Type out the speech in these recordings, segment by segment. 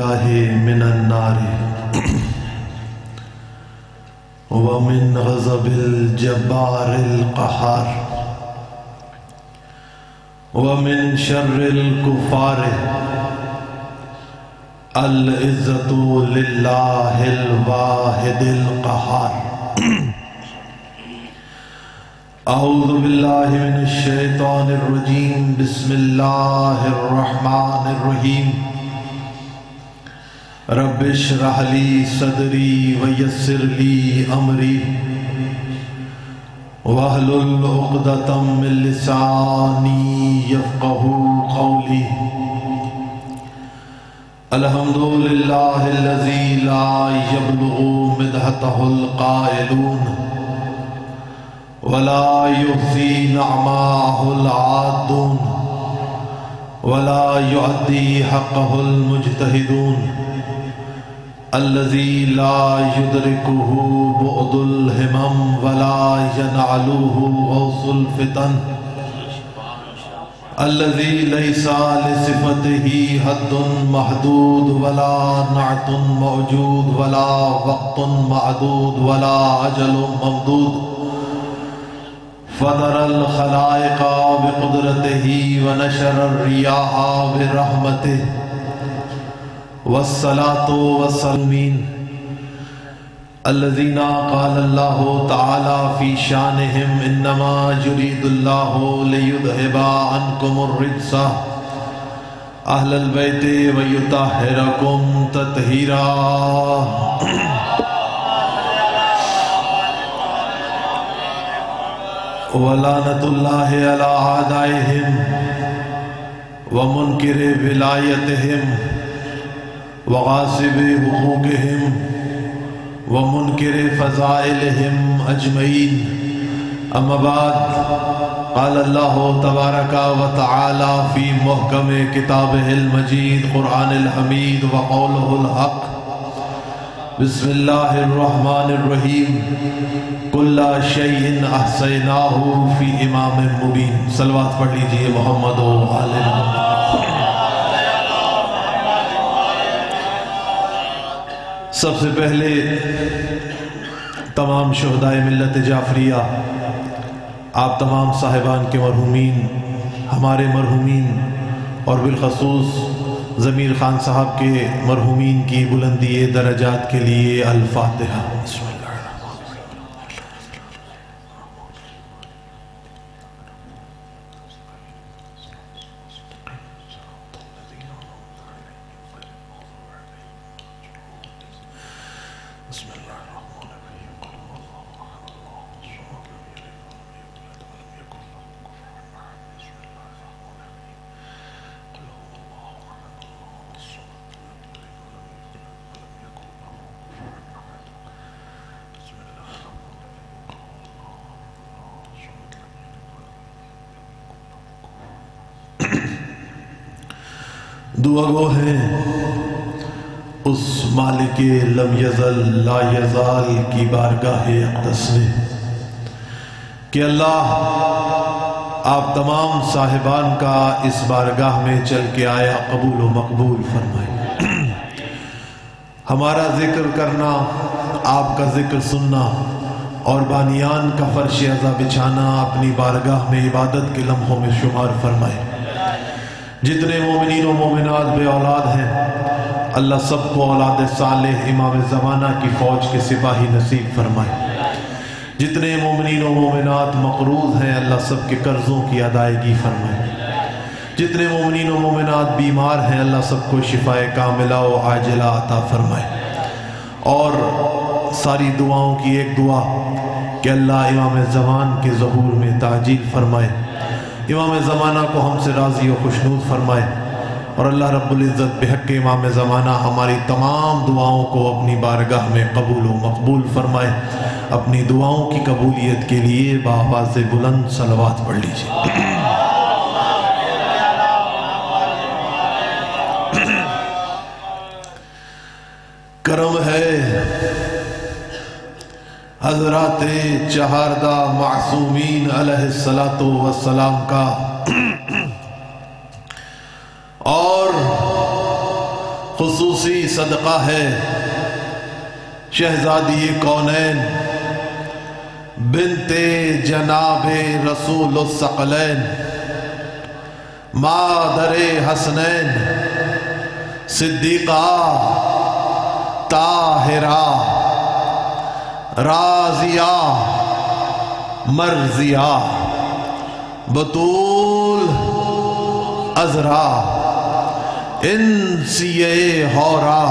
بالله من النار ومن غضب الجبار القهار ومن شر الكفار العزة لله الواحد القهار اعوذ باللہ من الشیطان الرجیم بسم اللہ الرحمن الرحیم رب اشرح لی صدری ویسر لی امری واحلل عقدۃ من لسانی یفقہوا قولی الحمد للہ الذی لا یبلغ مدحتہ القائلون ولا يحصي نعماءه العادون ولا يؤدي حقه المجتهدون الذي لا يدركه بعد الهمم ولا ينعلوه غوص الفتن الذي ليس لصفته حد محدود ولا نعت موجود ولا وقت معدود ولا أجل ممدود فضر الخلائق بقدرته ونشر الرياح برحمته والصلاة والسلام الذين قال الله تعالى في شانهم إنما يريد الله ليذهب عنكم الرجس أهل البيت ويطهركم تطهيرا ولعنت اللہ علی اعدائہم ومنکر ولایتہم وغاصب حقوقہم ومنکر فضائلہم اجمعین اما بعد قال اللہ تبارک و تعالی فی محکم کتابہ المجید قرآن الحمید وقولہ الحق بسم اللہ الرحمن الرحیم کل شیء احصیناہ فی امام مبین صلوات پڑھ لیجئے محمد و آل محمد۔ سب سے پہلے تمام شہدائے ملت جعفریہ، آپ تمام صاحبان کے مرحومین، ہمارے مرحومین اور بالخصوص ضمیر خان صاحب کے مرحومین کی بلندی درجات کے لیے الفاتحہ۔ دعا گو ہیں اس مالک لم یزل لا یزال کی بارگاہ اقدس میں کہ اللہ آپ تمام صاحبان کا اس بارگاہ میں چل کے آیا قبول و مقبول فرمائے۔ ہمارا ذکر کرنا، آپ کا ذکر سننا اور بانیان کا فرش عزا بچھانا اپنی بارگاہ میں عبادت کے لمحوں میں شمار فرمائے۔ جتنے مومنین و مومنات بے اولاد ہیں اللہ سب کو اولاد صالح امام زمانہ کی فوج کے سپاہی نصیب فرمائے۔ جتنے مومنین و مومنات مقروض ہیں اللہ سب کے قرضوں کی ادائیگی فرمائے۔ جتنے مومنین و مومنات بیمار ہیں اللہ سب کو شفائے کاملہ و عاجلہ عطا فرمائے۔ اور ساری دعاؤں کی ایک دعا کہ اللہ امام زمان کے ظہور میں تعجیل فرمائے، امام زمانہ کو ہم سے راضی و خوشنود فرمائے، اور اللہ رب العزت بحق امام زمانہ ہماری تمام دعاؤں کو اپنی بارگاہ میں قبول و مقبول فرمائے۔ اپنی دعاؤں کی قبولیت کے لیے بآواز بلند صلوات پڑھ لیجیے۔ کرم ہے حضرات چہاردہ معصومین علیہ السلام کا، اور خصوصاً خصوصی صدقہ ہے شہزادی کونین بنت جناب رسول الثقلین مادر حسنین صدیقہ طاہرہ راضیہ مرضیہ بطول عذرا انسیہ حورا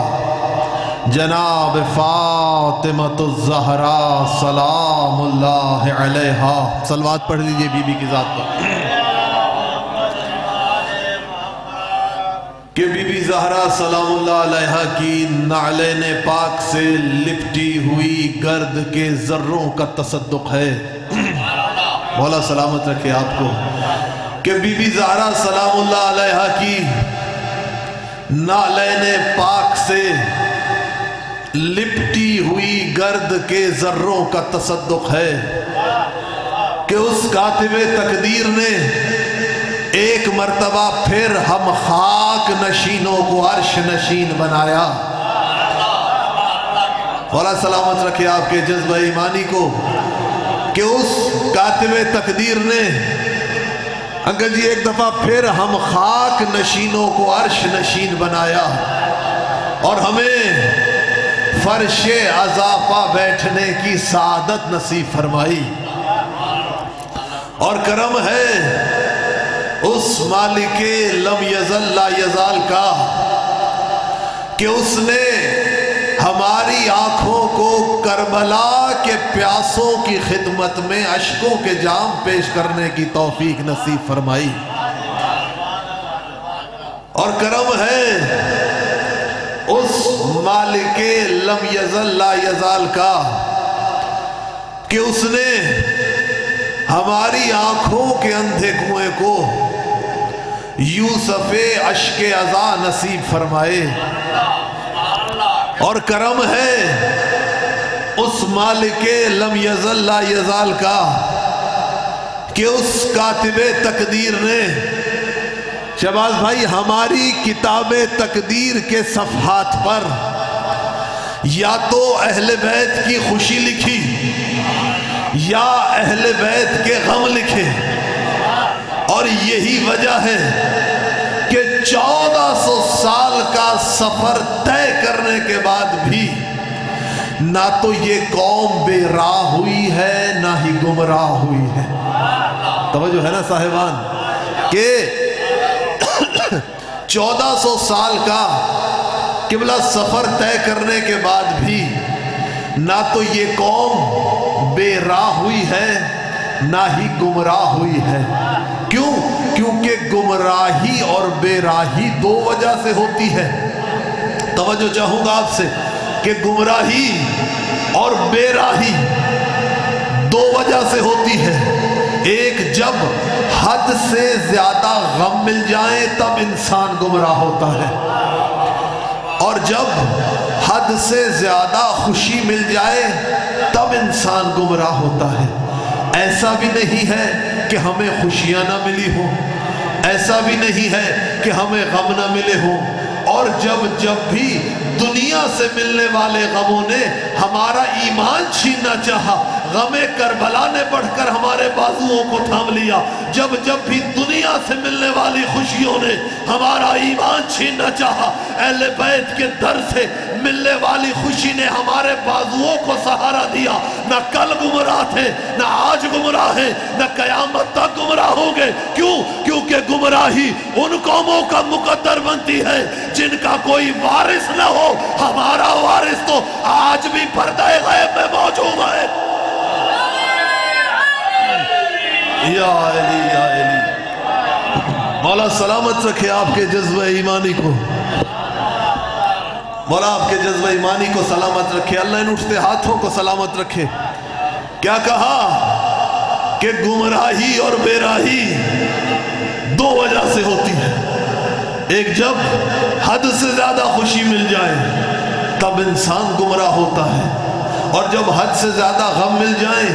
جناب فاطمۃ الزہرا سلام اللہ علیہا۔ صلوات پڑھ لیجئے بی بی کی ذات پر کہ بی بی زہرا سلام اللہ علیہا کی نعلین پاک سے لپٹی ہوئی گرد کے ذروں کا تصدق ہے۔ مولا سلامت رکھے آپ کو کہ بی بی زہرا سلام اللہ علیہا کی نعلین پاک سے لپٹی ہوئی گرد کے ذروں کا تصدق ہے کہ اس کاتب تقدیر نے ایک مرتبہ پھر ہم خاک نشینوں کو عرش نشین بنایا۔ مولا سلامت رکھے آپ کے جذبہ ایمانی کو کہ اس کاتب تقدیر نے انکل جی ایک دفعہ پھر ہم خاک نشینوں کو عرش نشین بنایا اور ہمیں فرش عزا بیٹھنے کی سعادت نصیب فرمائی۔ اور کرم ہے اس مالک لم یزل لا یزال کا کہ اس نے ہماری آنکھوں کو کربلا کے پیاسوں کی خدمت میں اشکوں کے جام پیش کرنے کی توفیق نصیب فرمائی۔ اور کرم ہے اس مالک لم یزل لا یزال کا کہ اس نے ہماری آنکھوں کے اندھے کنویں کو یوسف اشک عزا نصیب فرمائے۔ اور کرم ہے اس مالک لم یزل لا یزال کا کہ اس کاتب تقدیر نے شہباز بھائی ہماری کتاب تقدیر کے صفحات پر یا تو اہل بیت کی خوشی لکھی یا اہل بیت کے غم لکھے۔ اور یہی وجہ ہے کہ 1400 سال کا سفر طے کرنے کے بعد بھی نہ تو یہ قوم بے راہ ہوئی ہے نہ ہی گمراہ ہوئی ہے۔ توجہ ہے نا صاحبان کہ 1400 سال کا قبلہ سفر طے کرنے کے بعد بھی نہ تو یہ قوم بے راہ ہوئی ہے نہ ہی گمراہ ہوئی ہے۔ کیوں؟ کیونکہ گمراہی اور بے راہی دو وجہ سے ہوتی ہے۔ توجہ چاہوں گا آپ سے کہ گمراہی اور بے راہی دو وجہ سے ہوتی ہے۔ ایک جب حد سے زیادہ غم مل جائیں تب انسان گمراہ ہوتا ہے، اور جب حد سے زیادہ خوشی مل جائے تب انسان گمراہ ہوتا ہے۔ ایسا بھی نہیں ہے کہ ہمیں خوشیاں نہ ملی ہوں، ایسا بھی نہیں ہے کہ ہمیں غم نہ ملے ہوں، اور جب بھی دنیا سے ملنے والے غموں نے ہمارا ایمان چھیننا چاہا، غم کربلا نے بڑھ کر ہمارے بازوؤں کو تھام لیا۔ جب بھی دنیا سے ملنے والی خوشیوں نے ہمارا ایمان چھیننا چاہا، اہل بیت کے در سے ملنے والی خوشی نے ہمارے بازوؤں کو سہارا دیا۔ نہ کل گمراہ تھے، نہ آج گمراہ ہیں، نہ قیامت تک گمراہ ہوں گے۔ کیوں؟ کیونکہ گمراہی ان قوموں کا مقدر بنتی ہے جن کا کوئی وارث نہ ہو۔ ہمارا وارث تو آج بھی پردہ غیب میں موجود ہے۔ یا علی یا علی، مولا سلامت رکھے آپ کے جذبہ ایمانی کو، مولا آپ کے جذبہ ایمانی کو سلامت رکھے، اللہ ان اٹھتے ہاتھوں کو سلامت رکھے۔ کیا کہا کہ گمراہی اور بے راہی دو وجہ سے ہوتی ہے۔ ایک جب حد سے زیادہ خوشی مل جائے تب انسان گمراہ ہوتا ہے، اور جب حد سے زیادہ غم مل جائیں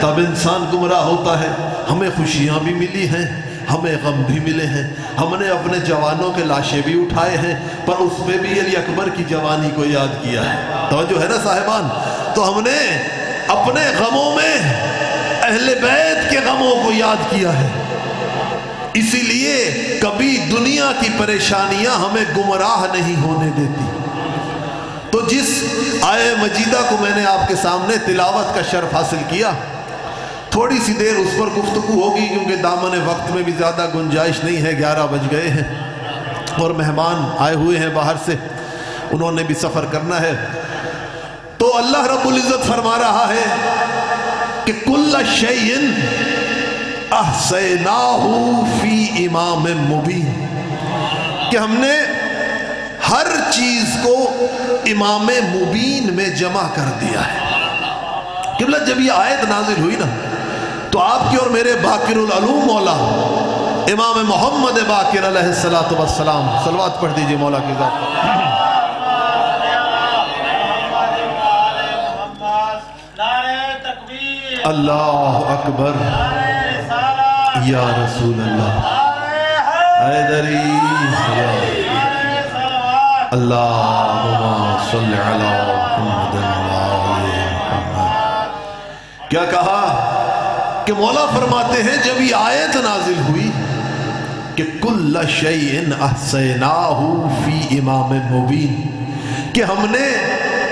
تب انسان گمراہ ہوتا ہے۔ ہمیں خوشیاں بھی ملی ہیں، ہمیں غم بھی ملے ہیں، ہم نے اپنے جوانوں کے لاشیں بھی اٹھائے ہیں، پر اس میں بھی علی اکبر کی جوانی کو یاد کیا ہے۔ توجہ ہے نا صاحبان؟ تو ہم نے اپنے غموں میں اہل بیت کے غموں کو یاد کیا ہے، اسی لیے کبھی دنیا کی پریشانیاں ہمیں گمراہ نہیں ہونے دیتی۔ تو جس آیہ مجیدہ کو میں نے آپ کے سامنے تلاوت کا شرف حاصل کیا، تھوڑی سی دیر اس پر گفتگو ہوگی کیونکہ دامن وقت میں بھی زیادہ گنجائش نہیں ہے، 11 بج گئے ہیں اور مہمان آئے ہوئے ہیں باہر سے، انہوں نے بھی سفر کرنا ہے۔ تو اللہ رب العزت فرما رہا ہے کہ کل شیء احصیناہ فی امام مبین، کہ ہم نے ہر چیز کو امام مبین میں جمع کر دیا ہے۔ قبلہ جب یہ آیت نازل ہوئی نا تو آپ کی اور میرے باقر العلوم مولا امام محمد باقر علیہ السلام، صلوات پڑھ دیجئے مولا کی ذات پر۔ اللہ اکبر، یا رسول اللہ، حیدری، اللہم صلی علی محمد وآل محمد۔ کیا کہا کہ مولا فرماتے ہیں جب یہ آیت نازل ہوئی کہ کل شیء احصیناہ فی امام مبین، کہ ہم نے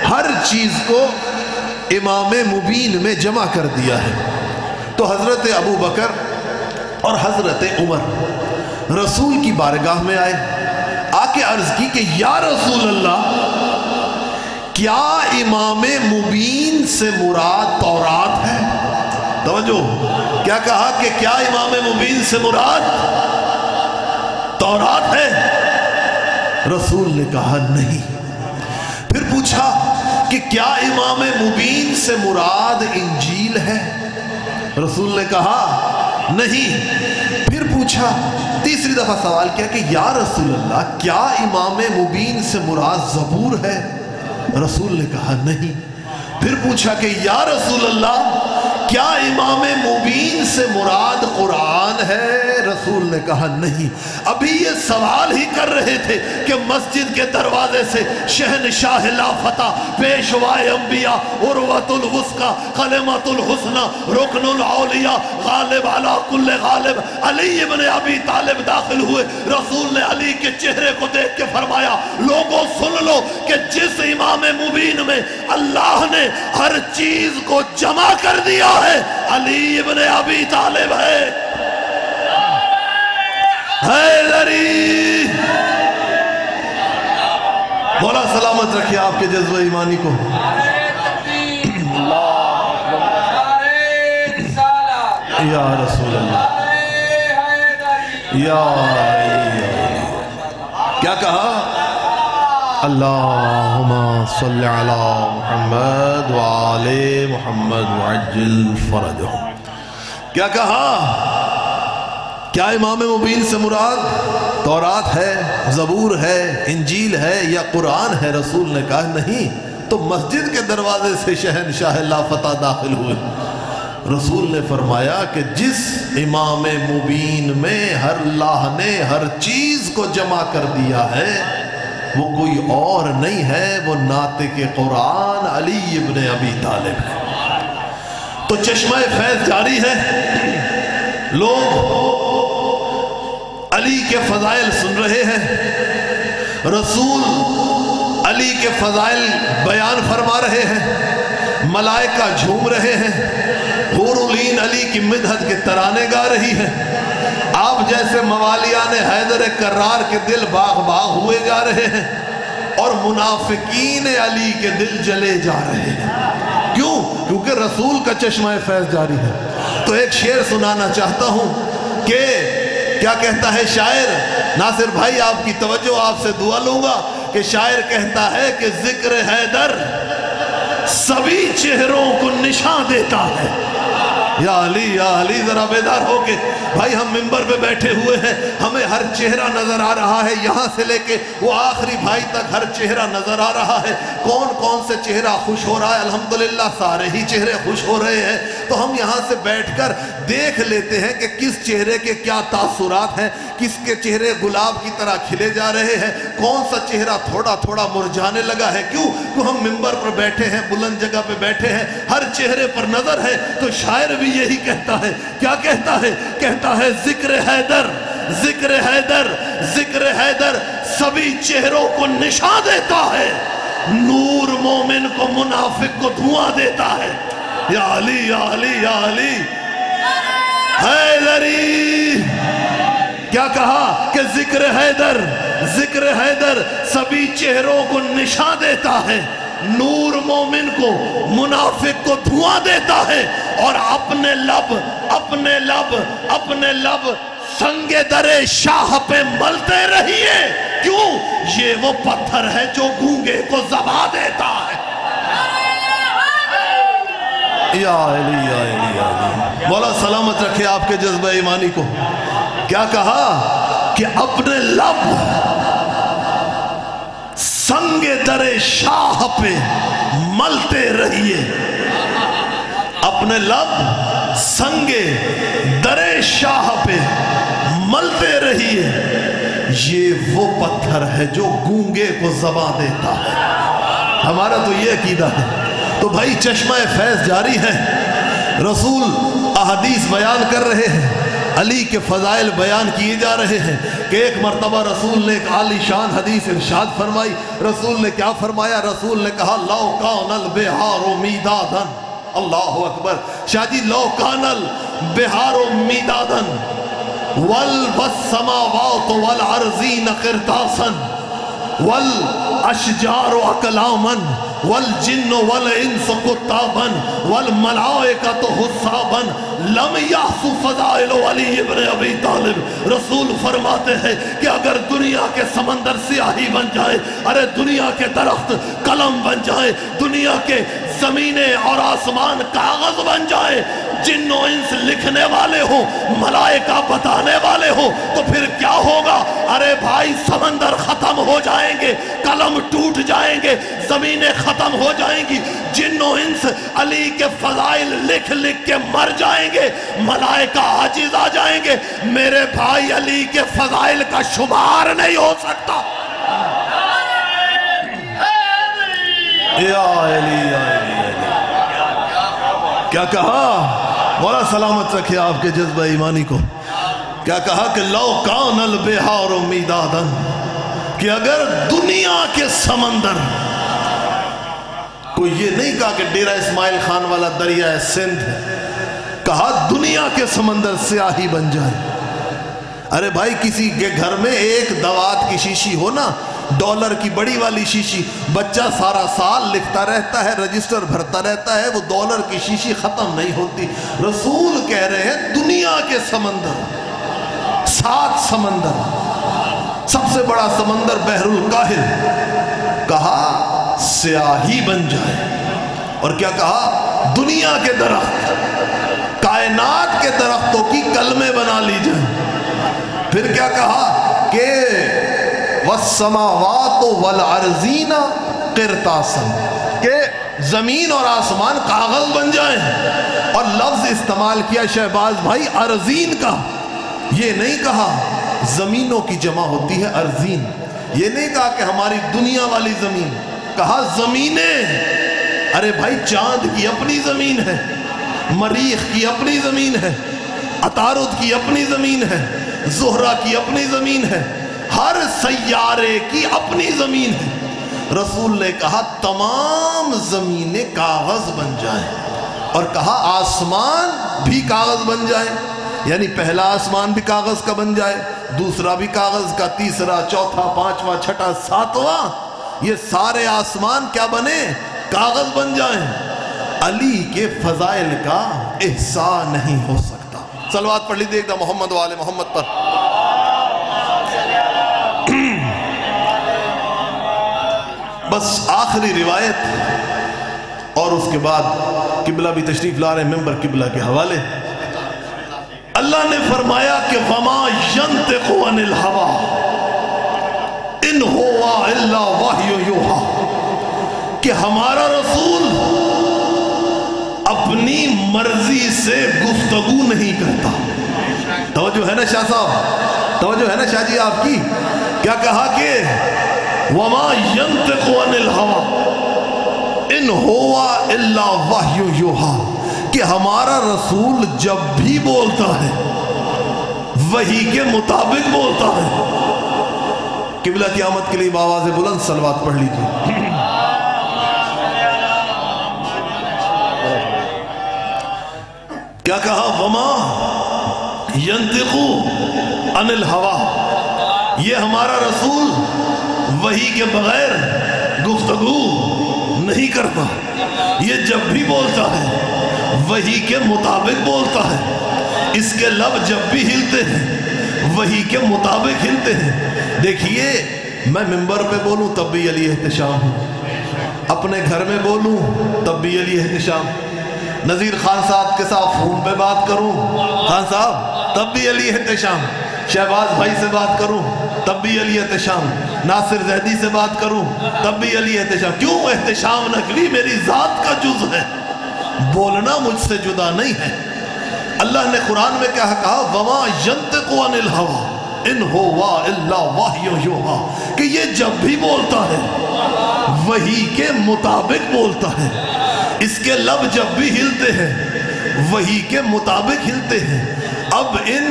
ہر چیز کو امام مبین میں جمع کر دیا ہے، تو حضرت ابو بکر اور حضرت عمر رسول کی بارگاہ میں آئے، آ کے عرض کی کہ یا رسول اللہ، کیا امام مبین سے مراد تورات ہے؟ توجہ، کیا کہا کہ کیا امام مبین سے مراد تورات ہے؟ رسول نے کہا نہیں۔ پھر پوچھا کہ کیا امام مبین سے مراد انجیل ہے؟ رسول نے کہا نہیں۔ پھر پوچھا، تیسری دفعہ سوال کیا کہ یا رسول اللہ، کیا امام مبین سے مراد زبور ہے؟ رسول نے کہا نہیں۔ پھر پوچھا کہ یا رسول اللہ، کیا امام مبین سے مراد قرآن ہے؟ رسول نے کہا نہیں۔ ابھی یہ سوال ہی کر رہے تھے کہ مسجد کے دروازے سے شہنشاہ لافتہ، پیشوائے انبیاء، عروۃ الوثقی، کلمۃ الحسنی، رکن الاولیاء، غالب علی کل غالب، علی ابن ابی طالب داخل ہوئے۔ رسول نے علی کے چہرے کو دیکھ کے فرمایا، لوگوں سن لو کہ جس امام مبین میں اللہ نے ہر چیز کو جمع کر دیا ہے، علی ابن ابی طالب ہے۔ حیدری، مولا سلامت رکھے آپ کے جذبہ ایمانی کو۔ یا رسول اللہ، یا کیا کہا؟ اللہم صلی علی محمد وآل محمد وعجل فرجہم۔ کیا کہا؟ کیا امام مبین سے مراد تورات ہے، زبور ہے، انجیل ہے یا قرآن ہے؟ رسول نے کہا نہیں۔ تو مسجد کے دروازے سے شہنشاہ لافتہ داخل ہوئے۔ رسول نے فرمایا کہ جس امام مبین میں اللہ نے ہر چیز کو جمع کر دیا ہے وہ کوئی اور نہیں ہے، وہ ناطق قرآن علی ابن ابی طالب ہے۔ تو چشمہ فیض جاری ہے، لوگ علی کے فضائل سن رہے ہیں، رسول علی کے فضائل بیان فرما رہے ہیں، ملائکہ جھوم رہے ہیں، حور العین علی کی مدحت کے ترانے گا رہی ہیں، آپ جیسے موالیان حیدر کرار کے دل باغ باغ ہوئے جا رہے ہیں، اور منافقین علی کے دل جلے جا رہے ہیں۔ کیوں؟ کیونکہ رسول کا چشمہ فیض جاری ہے۔ تو ایک شعر سنانا چاہتا ہوں کہ کیا کہتا ہے شاعر؟ ناصر بھائی آپ کی توجہ، آپ سے دعا لوں گا کہ شاعر کہتا ہے کہ ذکر حیدر سبھی چہروں کو نشان دیتا ہے، یا علی ذرا بیدار ہو کے بھائی ہم منبر پہ بیٹھے ہوئے ہیں، ہمیں ہر چہرہ نظر آ رہا ہے، یہاں سے لے کے وہ آخری بھائی تک ہر چہرہ نظر آ رہا ہے۔ کون کون سے چہرہ خوش ہو رہا ہے؟ الحمدللہ سارے ہی چہرے خوش ہو رہے ہیں۔ تو ہم یہاں سے بیٹھ کر دیکھ لیتے ہیں کہ کس چہرے کے کیا تاثرات ہیں، کس کے چہرے گلاب کی طرح کھلے جا رہے ہیں، کون سا چہرہ تھوڑا تھوڑا مرجھانے لگا ہے۔ کیوں ہم ممبر پر بیٹھے ہیں، بلند جگہ پہ بیٹھے ہیں، ہر چہرے پر نظر ہے۔ تو شاعر بھی یہی کہتا ہے، کیا کہتا ہے؟ کہتا ہے ذکر حیدر، ذکر حیدر، ذکر حیدر سبھی چہروں کو نشان دیتا ہے، نور مومن کو منافق کو دھواں دیتا ہے۔ یا علی یا علی یا علی حیدری، کیا کہا کہ ذکر حیدر، ذکر حیدر سبھی چہروں کو نشان دیتا ہے، نور مومن کو منافق کو دھواں دیتا ہے، اور اپنے لب اپنے لب اپنے لب سنگ در شاہ پہ ملتے رہیے، کیوں؟ یہ وہ پتھر ہے جو گونگے کو زبان دیتا ہے۔ یا علی یا علی یا علی، مولا سلامت رکھے آپ کے جذبہ ایمانی کو۔ کیا کہا کہ اپنے لب سنگ در شاہ پہ ملتے رہیے، اپنے لب سنگ در شاہ پہ ملتے رہیے، یہ وہ پتھر ہے جو گونگے کو زبان دیتا ہے۔ ہمارا تو یہ عقیدہ ہے۔ تو بھائی چشمہ فیض جاری ہے، رسول احادیث بیان کر رہے ہیں، علی کے فضائل بیان کیے جا رہے ہیں کہ ایک مرتبہ رسول نے ایک عالی شان حدیث ارشاد فرمائی۔ رسول نے کیا فرمایا؟ رسول نے کہا لو کان البحار میدادا، اللہ اکبر شاہ جی، لو کان البحار میدادا والسماوات والارضین قرطاسا والاشجار اقلاما والجن والانس قطابا والملائکۃ حسابا لم یحص فضائل علی ابن ابی طالب۔ رسول فرماتے ہیں کہ اگر دنیا کے سمندر سیاہی بن جائے، ارے دنیا کے درخت قلم بن جائے، دنیا کے زمینیں اور آسمان کاغذ بن جائے، جن و انس لکھنے والے ہوں، ملائکہ بتانے والے ہوں، تو پھر کیا ہوگا؟ ارے بھائی سمندر ختم ہو جائیں گے، قلم ٹوٹ جائیں گے، زمینیں ختم ہو جائیں گی، جن و انس علی کے فضائل لکھ لکھ کے مر جائیں گے، ملائکہ عاجز آ جائیں گے، میرے بھائی علی کے فضائل کا شمار نہیں ہو سکتا۔ یا علی یا علی کیا کہا؟ مولا سلامت رکھے آپ کے جذبہ ایمانی کو۔ کیا کہا کہ لو کان البحار میدادا، کہ اگر دنیا کے سمندر، کوئی یہ نہیں کہا کہ ڈیرہ اسماعیل خان والا دریائے سندھ ہے، کہا دنیا کے سمندر سیاہی بن جائے۔ ارے بھائی کسی کے گھر میں ایک دوات کی شیشی ہو نا، ڈالر کی بڑی والی شیشی، بچہ سارا سال لکھتا رہتا ہے، رجسٹر بھرتا رہتا ہے، وہ ڈالر کی شیشی ختم نہیں ہوتی۔ رسول کہہ رہے ہیں دنیا کے سمندر، 7 سمندر، سب سے بڑا سمندر بحر الکاہل، کہا سیاہی بن جائے، اور کیا کہا؟ دنیا کے درخت، کائنات کے درختوں کی کلمیں بنا لی جائیں۔ پھر کیا کہا کہ والسماوات والارضین قرطاسا، کہ زمین اور آسمان کاغذ بن جائیں، اور لفظ استعمال کیا شہباز بھائی ارضین کا۔ یہ نہیں کہا زمینوں کی جمع ہوتی ہے ارضین، یہ نہیں کہا کہ ہماری دنیا والی زمین، کہا زمینیں۔ ارے بھائی چاند کی اپنی زمین ہے، مریخ کی اپنی زمین ہے، عطارد کی اپنی زمین ہے، زہرہ کی اپنی زمین ہے، ہر سیارے کی اپنی زمین ہے۔ رسول نے کہا تمام زمینیں کاغذ بن جائیں، اور کہا آسمان بھی کاغذ بن جائے، یعنی پہلا آسمان بھی کاغذ کا بن جائے، دوسرا بھی کاغذ کا، تیسرا، چوتھا، پانچواں، چھٹا، ساتواں، یہ سارے آسمان کیا بنے؟ کاغذ بن جائیں۔ علی کے فضائل کا احسان نہیں ہو سکتا۔ صلوات پڑھ لیجئے ایک محمد و آل محمد پر۔ بس آخری روایت اور اس کے بعد قبلہ بھی تشریف لا رہے ہیں ممبر قبلہ کے حوالے. اللہ نے فرمایا کہ وما ينطق عن الهوى ان هو الا وحی یوحی، کہ ہمارا رسول اپنی مرضی سے گفتگو نہیں کرتا. توجہ ہے نا شاہ صاحب، توجہ ہے نا شاہ جی آپ کی. کیا کہا کہ وما ينطق عن الهوى ان هو الا وحی یوحی، کہ ہمارا رسول جب بھی بولتا ہے وحی کے مطابق بولتا ہے. قبلہ کی آمد کے لیے بآواز بلند صلوات پڑھ لیجیے. کیا کہا؟ وما ينطق عن الهوى، یہ ہمارا رسول وحی کے بغیر گفتگو نہیں کرتا. یہ جب بھی بولتا ہے وحی کے مطابق بولتا ہے. اس کے لب جب بھی ہلتے ہیں وحی کے مطابق ہلتے ہیں. دیکھیے میں ممبر پہ بولوں تب بھی علی احتشام ہوں، اپنے گھر میں بولوں تب بھی علی احتشام، نذیر خان صاحب کے ساتھ فون پہ بات کروں خان صاحب تب بھی علی احتشام، شہباز بھائی سے بات کروں تب بھی علی احتشام، ناصر زیدی سے بات کروں تب بھی علی احتشام. کیوں؟ احتشام نقلی میری ذات کا جز ہے، بولنا مجھ سے جدا نہیں ہے. اللہ نے قرآن میں کیا کہا؟ وما ينطق عن الهوى ان هو الا وحی یوحی، کہ یہ جب بھی بولتا ہے وحی کے مطابق بولتا ہے. اس کے لب جب بھی ہلتے ہیں وحی کے مطابق ہلتے ہیں. اب ان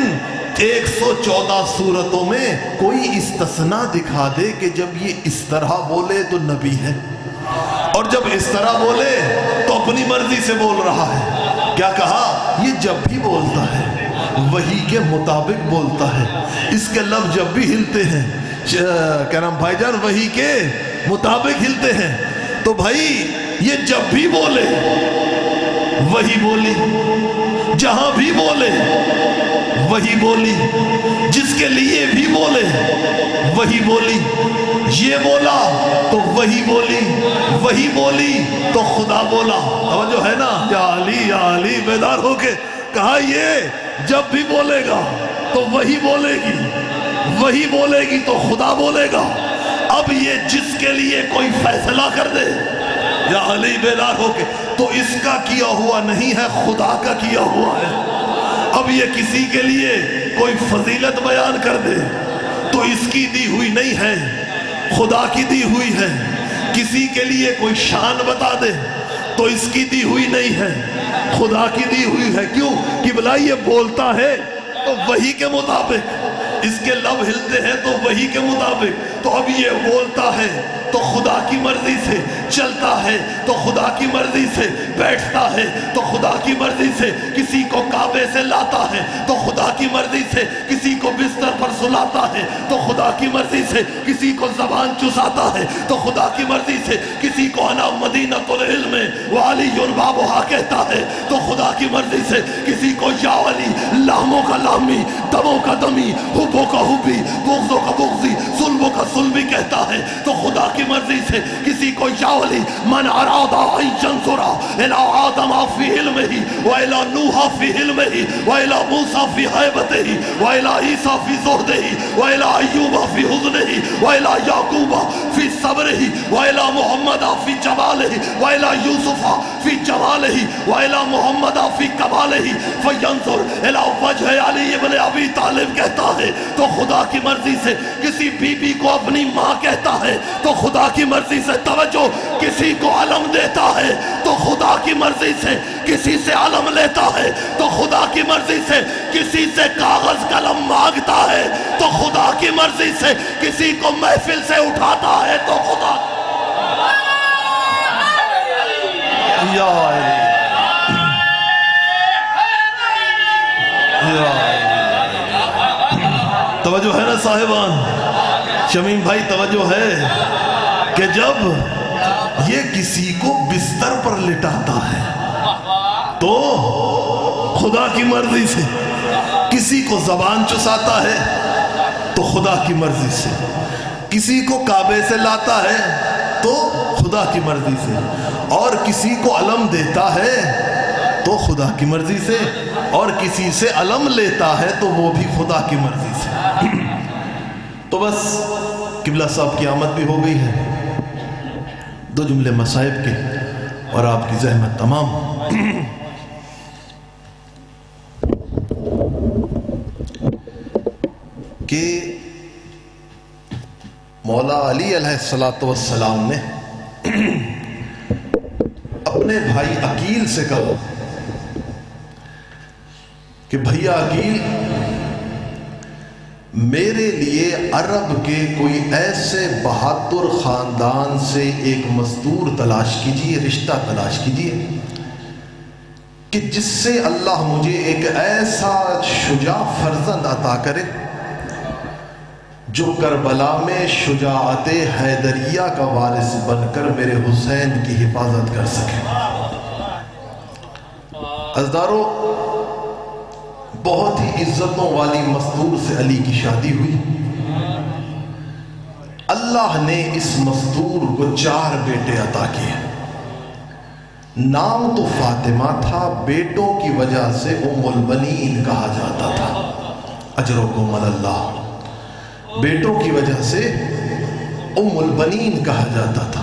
114 صورتوں میں کوئی استثناء دکھا دے کہ جب یہ اس طرح بولے تو نبی ہے، اور جب اس طرح بولے تو اپنی مرضی سے بول رہا ہے. کیا کہا؟ یہ جب بھی بولتا ہے وحی کے مطابق بولتا ہے. اس کے لب جب بھی ہلتے ہیں کہہ رہا ہوں بھائی جان وحی کے مطابق ہلتے ہیں. تو بھائی یہ جب بھی بولے وحی بولی، جہاں بھی بولے وحی بولی، جس کے لیے بھی بولے وحی بولی. یہ بولا تو وحی بولی، وحی بولی تو خدا بولا. توجہ ہے نا؟ یا علی بیدار ہو کے کہا یہ جب بھی بولے گا تو وحی بولے گی، وحی بولے گی تو خدا بولے گا. اب یہ جس کے لیے کوئی فیصلہ کر دے یا علی بیدار ہو کے، تو اس کا کیا ہوا نہیں ہے، خدا کا کیا ہوا ہے. اب یہ کسی کے لیے کوئی فضیلت بیان کر دے تو اس کی دی ہوئی نہیں ہے، خدا کی دی ہوئی ہے. کسی کے لیے کوئی شان بتا دے تو اس کی دی ہوئی نہیں ہے، خدا کی دی ہوئی ہے. کیوں؟ کہ بلا یہ بولتا ہے تو وحی کے مطابق، اس کے لب ہلتے ہیں تو وحی کے مطابق. تو اب یہ بولتا ہے تو خدا کی مرضی سے، چلتا ہے تو خدا کی مرضی سے، بیٹھتا ہے تو خدا کی مرضی سے، کسی کو کعبے سے لاتا ہے تو خدا کی مرضی سے، کسی کو بستر پر سلاتا ہے تو خدا کی مرضی سے، کسی کو زبان چساتا ہے تو خدا کی مرضی سے، کسی کو انا مدینۃ العلم وعلی بابھا کہتا ہے تو خدا کی مرضی سے، کسی کو یا علی لاموں کا لامی، دموں کا دمی، حبوں کا حبی، بغضوں کا بغضی، سلبوں کا سلبی کہتا ہے تو خدا کی مرضی سے، کسی کو یا علی من اراد ان ينظر الى آدم فی علمہ والى نوح فی علمہ والى موسیٰ فی حیبتہ والى عیسیٰ فی زہدہ والى ایوب فی حزنہ والى یعقوب فی صبرہ والى محمد فی جمالہ والى یوسف فی جمالہ والى محمد فی کمالہ فینظر الى وجہ علی ابن ابی طالب کہتا ہے تو خدا کی مرضی سے، کسی بی بی کو اپنی ماں کہتا ہے تو خدا کی مرضی سے. توجہ، کسی کو علم دیتا ہے تو خدا کی مرضی سے، کسی سے علم لیتا ہے تو خدا کی مرضی سے، کسی سے کاغذ قلم مانگتا ہے تو خدا کی مرضی سے، کسی کو محفل سے اٹھاتا ہے تو خدا. یا علی توجہ ہے نا صاحبان؟ شمیم بھائی توجہ ہے کہ جب یہ کسی کو بستر پر لٹاتا ہے تو خدا کی مرضی سے، کسی کو زبان چساتا ہے تو خدا کی مرضی سے، کسی کو کعبے سے لاتا ہے تو خدا کی مرضی سے، اور کسی کو علم دیتا ہے تو خدا کی مرضی سے، اور کسی سے علم لیتا ہے تو وہ بھی خدا کی مرضی سے۔ تو بس قبلہ صاحب کی آمد بھی ہو گئی ہے، دو جملے مصائب کے اور آپ کی زحمت تمام۔ کہ مولا علی علیہ السلام نے اپنے بھائی عقیل سے کہا کہ بھیا عقیل، میرے لیے عرب کے کوئی ایسے بہادر خاندان سے ایک مزدور تلاش کیجئے، رشتہ تلاش کیجئے کہ جس سے اللہ مجھے ایک ایسا شجاع فرزند عطا کرے جو کربلا میں شجاعت حیدریہ کا وارث بن کر میرے حسین کی حفاظت کر سکے۔ عزدارو، بہت ہی عزتوں والی مستور سے علی کی شادی ہوئی۔ اللہ نے اس مستور کو 4 بیٹے عطا کیے۔ نام تو فاطمہ تھا، بیٹوں کی وجہ سے ام البنین کہا جاتا تھا۔ اجرکم اللہ، بیٹوں کی وجہ سے ام البنین کہا جاتا تھا۔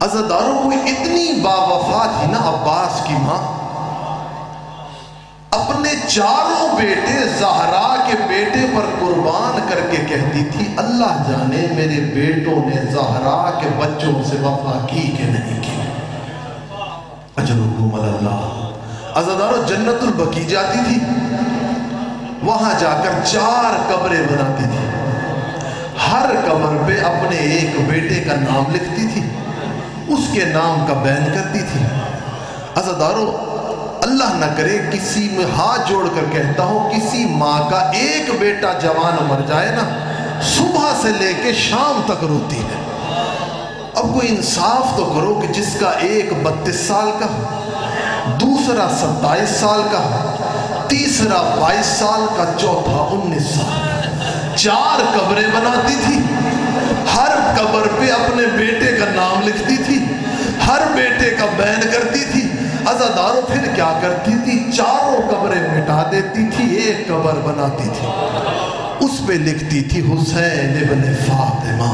عزاداروں کو اتنی باوفا تھی نا عباس کی ماں، اپنے 4 بیٹے زہرا کے بیٹے پر قربان کر کے کہتی تھی اللہ جانے میرے بیٹوں نے زہرا کے بچوں سے وفا کی کہ نہیں کی۔ اجرکم اللہ۔ عزاداروں، جنت البقیع جاتی تھی، وہاں جا کر 4 قبریں بناتی تھی، ہر قبر پہ اپنے ایک بیٹے کا نام لکھتی تھی، اس کے نام کا بیان کرتی تھی۔ عزاداروں، اللہ نہ کرے کسی میں ہاتھ جوڑ کر کہتا ہوں کسی ماں کا ایک بیٹا جوان مر جائے نا، صبح سے لے کے شام تک روتی ہے۔ اب کوئی انصاف تو کرو کہ جس کا ایک 32 سال کا، دوسرا 27 سال کا، تیسرا 22 سال کا، چوتھا 19 سال کا، 4 قبریں بناتی تھی، ہر قبر پہ اپنے بیٹے کا نام لکھتی تھی، ہر بیٹے کا بیان کرتی تھی۔ عزاداروں، پھر کیا کرتی تھی؟ 4 قبریں مٹا دیتی تھی، ایک قبر بناتی تھی، اس پہ لکھتی تھی حسین ابن فاطمہ۔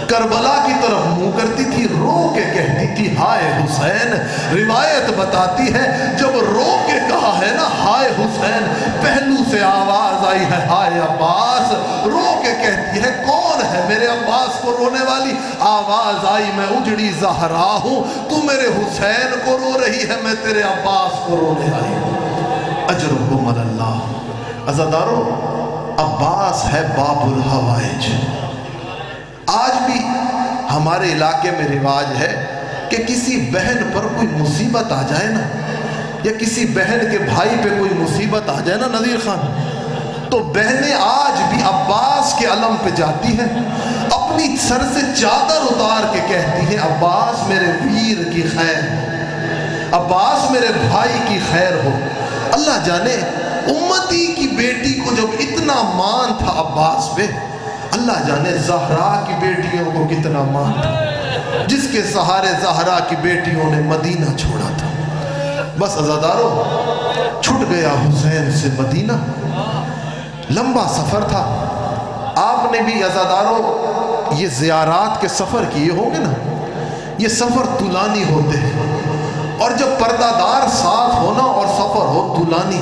کربلا کی طرف منہ کرتی تھی، رو کے کہتی تھی ہائے حسین۔ روایت بتاتی ہے جب رو کے کہا ہے نا ہائے حسین، پہلو سے آواز آئی ہے ہائے عباس۔ رو کے کہتی ہے کون ہے میرے عباس کو رونے والی؟ آواز آئی میں اجڑی زہرا ہوں، تو میرے حسین کو رو رہی ہے، میں تیرے عباس کو رونے آئی ہوں۔ اجرکم اللہ۔ عزاداروں، عباس ہے باب الحوائج۔ آج بھی ہمارے علاقے میں رواج ہے کہ کسی بہن پر کوئی مصیبت آ جائے نا، یا کسی بہن کے بھائی پہ کوئی مصیبت آ جائے نا نذیر خان، تو بہنیں آج بھی عباس کے علم پہ جاتی ہیں، اپنی سر سے چادر اتار کے کہتی ہیں عباس میرے ویر کی خیر، عباس میرے بھائی کی خیر ہو۔ اللہ جانے امتی کی بیٹی کو جب اتنا مان تھا عباس پہ، اللہ جانے زہرا کی بیٹیوں کو کتنا مان تھا، جس کے سہارے زہرا کی بیٹیوں نے مدینہ چھوڑا تھا۔ بس عزاداروں، چھٹ گیا حسین سے مدینہ، لمبا سفر تھا۔ آپ نے بھی عزاداروں یہ زیارات کے سفر کیے ہوں گے نا، یہ سفر طولانی ہوتے ہیں، اور جب پردہ دار ساتھ ہونا اور سفر ہو طولانی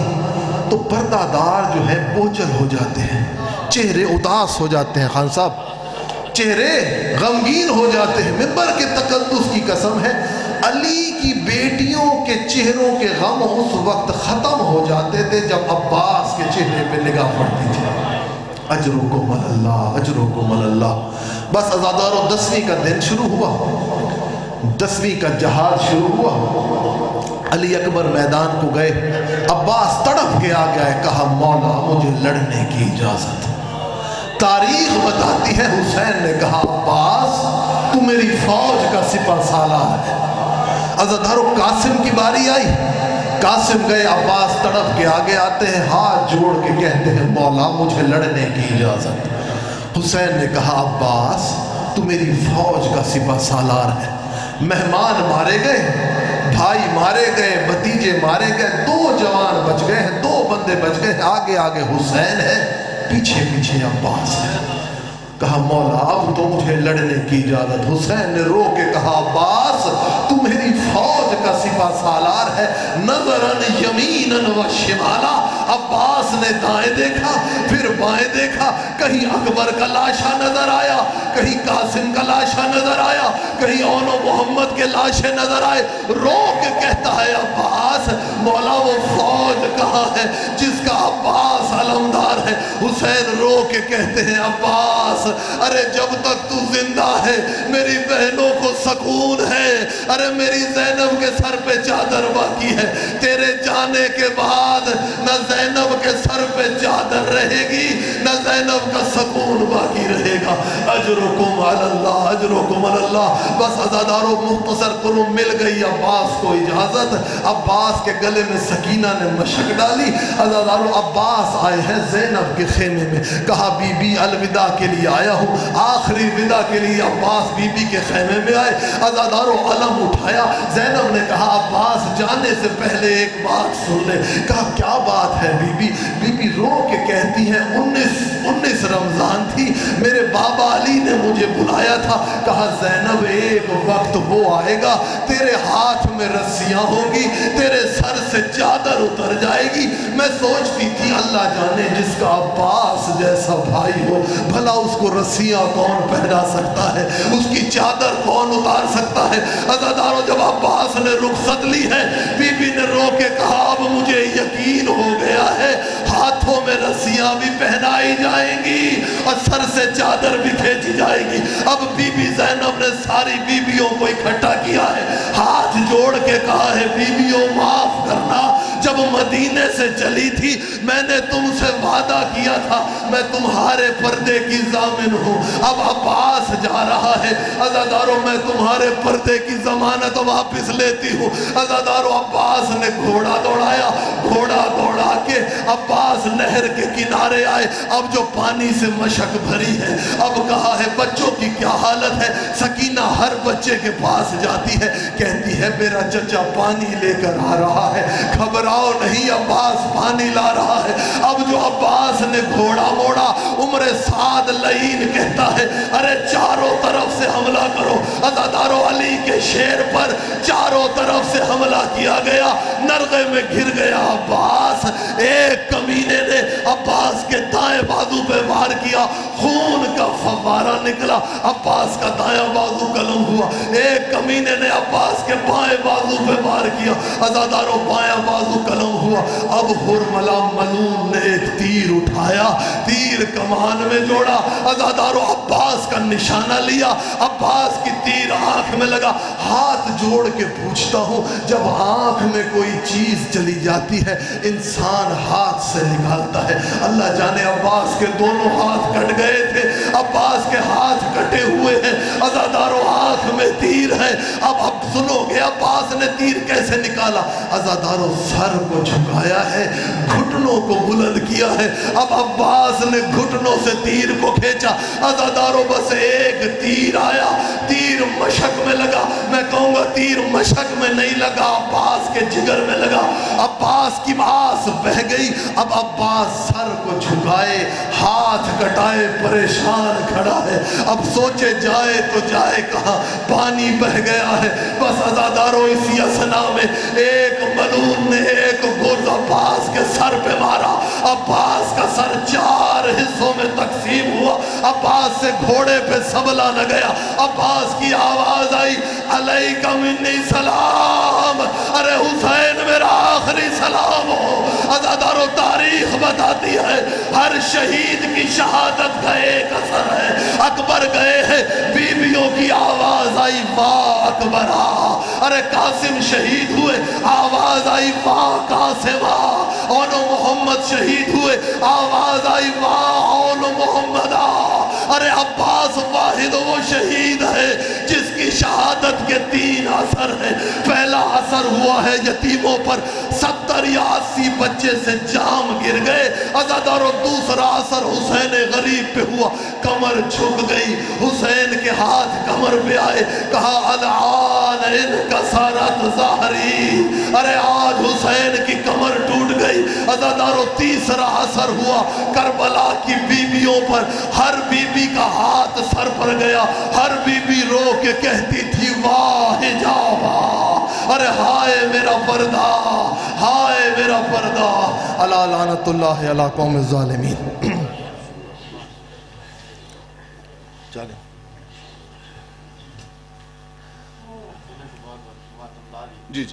تو پردہ دار جو ہے بوجھل ہو جاتے ہیں، چہرے اداس ہو جاتے ہیں، خان صاحب چہرے غمگین ہو جاتے ہیں۔ ممبر کے تقدس کی قسم ہے علی کی بیٹیوں کے چہروں کے غم اس وقت ختم ہو جاتے تھے جب عباس کے چہرے پہ نگاہ پڑتی تھی۔ اجرکم اللہ، اجرکم اللہ۔ بس عزاداروں، 10ویں کا دن شروع ہوا، 10ویں کا جہاد شروع ہوا، علی اکبر میدان کو گئے، عباس تڑپ کے آ گیا ہے، کہا مولا مجھے لڑنے کی اجازت۔ تاریخ بتاتی ہے حسین نے کہا عباس تو میری فوج کا سپہ سالار ہے۔ عزاداروں، قاسم کی باری آئی، قاسم گئے، عباس تڑپ کے آگے آتے ہیں، ہاتھ جوڑ کے کہتے ہیں مولا مجھے لڑنے کی اجازت۔ حسین نے کہا عباس تو میری فوج کا سپہ سالار ہے۔ مہمان مارے گئے، بھائی مارے گئے، بھتیجے مارے گئے، 2 جوان بچ گئے ہیں، 2 بندے بچ گئے ہیں، آگے آگے حسین ہے، پیچھے پیچھے عباس ہے۔ کہا مولا اب تو مجھے لڑنے کی اجازت۔ حسین نے رو کے کہا عباس تو میری فوج کا سپہ سالار ہے، نظراً یمیناً و شمالا۔ عباس نے دائیں دیکھا پھر بائیں دیکھا، کہیں اکبر کا لاشا نظر آیا، کہیں قاسم کا لاشا نظر آیا، کہیں اون و محمد کے لاشے نظر آئے۔ رو کے کہتا ہے عباس مولا وہ فوج کہاں ہے جس کا عباس علمدار ہے؟ حسین رو کے کہتے ہیں عباس ارے جب تک تو زندہ ہے میری بہنوں کو سکون ہے، ارے میری زینب کے سر پہ چادر باقی ہے، تیرے جانے کے بعد نہ زینب کے سر پہ چادر رہے گی نہ زینب کا سکون باقی رہے گا۔ اجرکم علی اللہ، اجرکم علی اللہ۔ بس عزادارو مختصر کروں مل گئی عباس کو اجازت۔ عباس کے گلے میں سکینہ نے مشک ڈالی۔ عزادارو عباس آئے ہیں زینب کے خیمے میں، کہا بی بی الوداع کے لیے آیا ہوں۔ آخری وداع کے لیے عباس بی بی کے خیمے میں آئے، عزادارو علم اٹھایا۔ زینب نے کہا عباس جانے سے پہلے ایک بات سن لے۔ کہا کیا بات ہے be be? Be be row کے کہتی ہیں 19 رمضان تھی، میرے بابا علی نے مجھے بلایا تھا، کہا زینب ایک وقت وہ آئے گا تیرے ہاتھ میں رسیاں ہوگی، تیرے سر سے چادر اتر جائے گی۔ میں سوچتی تھی اللہ جانے جس کا عباس جیسا بھائی ہو بھلا اس کو رسیاں کون پہنا سکتا ہے، اس کی چادر کون اتار سکتا ہے۔ عزادارو جب عباس نے رخصت لی ہے بی بی نے رو کے کہا اب مجھے یقین ہو گیا ہے ہاتھوں میں رسیاں بھی پہنائی جائیں گی اور سر سے چادر بھی کھینچی جائے گی۔ اب بی بی زینب نے ساری بیویوں کو اکٹھا کیا ہے، ہاتھ جوڑ کے کہا ہے بیویوں معاف کرنا، جب مدینے سے چلی تھی میں نے تم سے وعدہ کیا تھا میں تمہارے پردے کی ضامن ہوں، اب عباس جا رہا ہے، عزادارو میں تمہارے پردے کی ضمانت واپس لیتی ہوں۔ عزادارو عباس نے گھوڑا دوڑایا، گھوڑا دوڑا کے عباس نہر کے کنارے آئے۔ اب جو پانی سے مشک بھری ہے، اب کہا ہے بچوں کی کیا حالت ہے؟ سکینہ ہر بچے کے پاس جاتی ہے، کہتی ہے میرا چچا پانی لے کر آ رہا ہے، گھبراؤ نہیں عباس پانی لا رہا ہے۔ اب جو عباس نے گھوڑا موڑا عمر سعد لعین کہتا ہے ارے چاروں طرف سے حملہ کرو۔ عزادارو علی کے شیر پر چاروں طرف سے حملہ کیا گیا، نرغے میں گر گیا عباس۔ ایک کمینے نے عباس کے دائیں بازو پہ وار کیا، خون کا فوارہ نکلا، عباس کا دائیں بازو قلم ہوا۔ ایک کمینے نے عباس کے بائیں بازو پہ وار کیا، عزادارو بائیں بازو قلم ہوا۔ اب ہرملا ملون نے ایک تیر اٹھایا، تیر کمان میں جوڑا، عزادارو عباس کا نشانہ لیا، عباس کی تیر آنکھ میں لگا۔ ہاتھ جوڑ کے پوچھتا ہوں جب آنکھ میں کوئی چیز چلی جاتی ہے انسان ہاتھ سے نکالتا ہے، اللہ جانے عباس کے دونوں ہاتھ کٹ گئے تھے، عباس کے ہاتھ کٹے ہوئے ہیں، عزادارو آنکھ میں تیر ہے۔ اب سنو گے عباس نے تیر کیسے نکالا؟ عزادارو سر کو جھکایا ہے، گھٹنوں کو بلند کیا ہے، اب عباس نے گھٹنوں سے تیر کو کھینچا۔ عزادارو بس ایک تیر آیا، تیر مشک میں لگا، میں کہوں گا تیر مشک میں نہیں لگا، عباس کے جگر میں لگا، عباس کی آس بہ گئی۔ اب عباس سر کو جھکائے ہاتھ کٹائے پریشان کھڑا ہے، اب سوچے جائے تو جائے کہاں، پانی بہ گیا ہے۔ بس عزادارو اسی اسنا میں ایک ملون نے ایک گرد عباس کے سر پہ مارا، عباس کا سر 4 حصوں میں تقسیم ہوا، عباس سے گھوڑے پہ سنبھلا نہ گیا۔ عباس کی آواز آئی علیک منی سلام، ارے حسین میرا آخری سلام ہو۔ عزادارو تاریخ بتاتی ہے ہر شہید کی شہادت کا ایک اثر ہے، اکبر گئے ہیں بیویوں کی آواز آئی واہ اکبرہ، ارے قاسم شہید ہوئے آواز آئی واہ قاسمہ، اون محمد شہید ہوئے آواز آئی واہ اون محمدہ، ارے عباس واحد وہ شہید ہے جس کی شہادت کے 3 اثر ہیں۔ پہلا اثر ہوا ہے یتیموں پر، 70 یا 80 بچے سے جام گر گئے عزادارو۔ دوسرا اثر حسین غریب پہ ہوا، کمر جھک گئی، حسین کے ہاتھ کمر پہ آئے، کہا العان انکسرت ظہری، ارے آج حسین کی کمر ٹوٹ گئی عزادارو۔ تیسرا اثر ہوا کربلا کی بیویوں پر، ہر بی بی کا ہاتھ سر پر گیا، ہر بی بی رو کے کہتی تھی واہ حجابا، ارے ہائے میرا پردہ، ہائے میرا پردہ۔ الا لعنت اللہ علی قوم الظالمین۔ چلیں جی